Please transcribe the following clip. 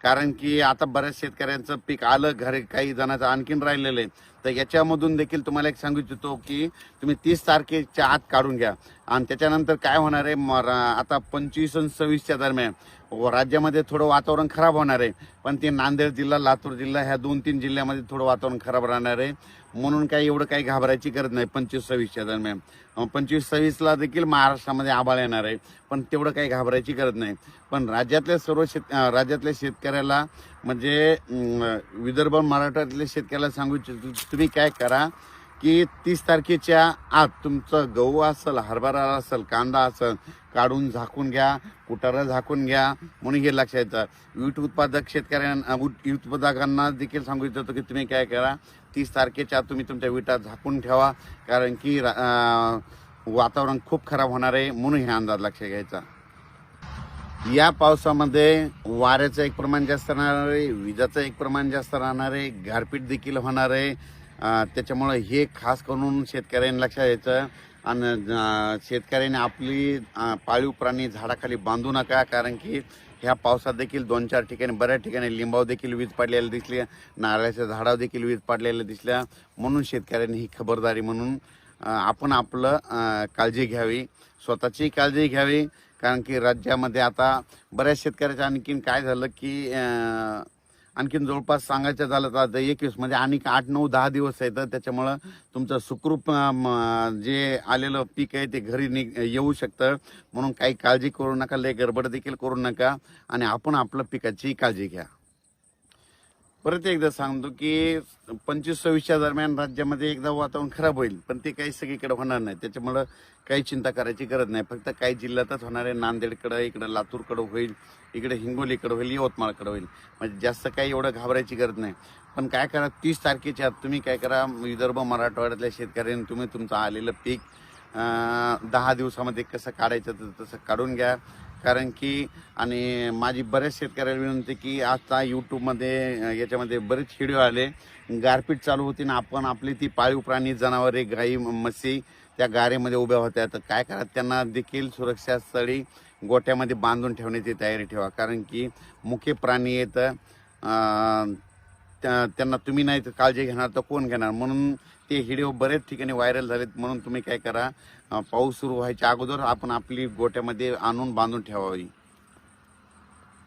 कारण की आता बऱ्याच शेतकऱ्यांचं पीक आलं घरी, काही जणांचं आणखीन राहिलेलं आहे. तर याच्यामधून देखील तुम्हाला एक सांगू इच्छितो की तुम्ही 30 तारखेच्या आत काढून घ्या. आणि त्याच्यानंतर काय होणार आहे, आता 25 आणि 26च्या दरम्यान राज्यामध्ये थोडं वातावरण खराब होणार आहे. पण ते नांदेड जिल्हा, लातूर जिल्हा ह्या 2-3 जिल्ह्यामध्ये थोडं वातावरण खराब राहणार आहे. म्हणून काही एवढं काही घाबरायची गरज नाही 25-26च्या दरम्यान. 25-26ला देखील महाराष्ट्रामध्ये आभाळ येणार आहे, पण तेवढं काही घाबरायची गरज नाही. पण राज्यातल्या राज्यातल्या शेतकऱ्याला म्हणजे विदर्भ मराठवाड्यातल्या शेतकऱ्याला सांगू इच्छितो, तुम्ही काय करा की 30 तारखेच्या आत तुमचं गहू असेल, हरभरा असेल, कांदा असेल, काढून झाकून घ्या, कुटारा झाकून घ्या. म्हणून हे लक्षात येतं. वीट उत्पादक शेतकऱ्यांना, उत्पादकांना देखील सांगू इच्छितो की तुम्ही काय करा, 30 तारखेच्या आत तुम्ही तुमच्या विटा झाकून ठेवा. कारण की वातावरण खूप खराब होणार आहे, म्हणून हे अंदाज लक्षात घ्यायचा. या पावसामध्ये वाऱ्याचं एक प्रमाण जास्त राहणार आहे, विजाचं एक प्रमाण जास्त राहणार आहे, गारपीट देखील होणार आहे. त्याच्यामुळे हे खास करून शेतकऱ्यांनी लक्षात घ्यायचं. आणि शेतकऱ्यांनी आपली पाळीव प्राणी झाडाखाली बांधू नका. कारण की ह्या पावसात देखील 2-4 ठिकाणी, बऱ्याच ठिकाणी लिंबाव देखील वीज पडलेल्या दिसल्या, नारळाच्या झाडावर देखील वीज पडलेल्या दिसल्या. म्हणून शेतकऱ्यांनी ही खबरदारी म्हणून आपण आपलं काळजी घ्यावी, स्वतःची काळजी घ्यावी. कारण की राज्यामध्ये आता बऱ्याच शेतकऱ्याचं आणखीन काय झालं की आणखीन जवळपास सांगायचं झालं तर 21 म्हणजे आणि 8-9-10 दिवस आहेत. त्याच्यामुळं तुमचं सुखरूप जे आलेलं पीक आहे ते घरी येऊ शकतं. म्हणून काही काळजी करू नका, लय गडबड देखील करू नका आणि आपण आपलं पिकाची काळजी घ्या. परत एकदा सांगतो की 25-26च्या दरम्यान राज्यामध्ये एकदा वातावरण खराब होईल, पण ते काही सगळीकडे होणार नाही. त्याच्यामुळं काही चिंता करायची गरज नाही. फक्त काही जिल्ह्यातच होणार आहे. नांदेडकडं, इकडं लातूरकडं होईल, इकडे हिंगोलीकडं होईल, यवतमाळकडं होईल. म्हणजे जास्त काही एवढं घाबरायची गरज नाही. पण काय करा, 30 तारखेच्या आत तुम्ही काय करा, विदर्भ मराठवाड्यातल्या शेतकऱ्यांनी तुम्ही तुमचं आलेलं पीक 10 दिवसामध्ये कसं काढायचं तसं काढून घ्या. कारण की आणि माझी बऱ्याच शेतकऱ्याला विनंती की आता यूट्यूबमध्ये याच्यामध्ये बरेच व्हिडिओ आले, गारपीट चालू होती ना, आपण आपली ती पाळीव प्राणी, जनावरे, गाई, म्हशी त्या गारेमध्ये उभ्या होत्या. तर काय करा, त्यांना देखील सुरक्षा स्थळी गोठ्यामध्ये बांधून ठेवण्याची तयारी ठेवा. कारण की मुके प्राणी आहेत, त्यांना तुम्ही नाही तर काळजी घेणार तर कोण घेणार. म्हणून ते व्हिडिओ बरेच ठिकाणी व्हायरल झालेत. म्हणून तुम्ही काय करा, पाऊस सुरू व्हायच्या अगोदर आपण आपली गोठ्यामध्ये आणून बांधून ठेवावी.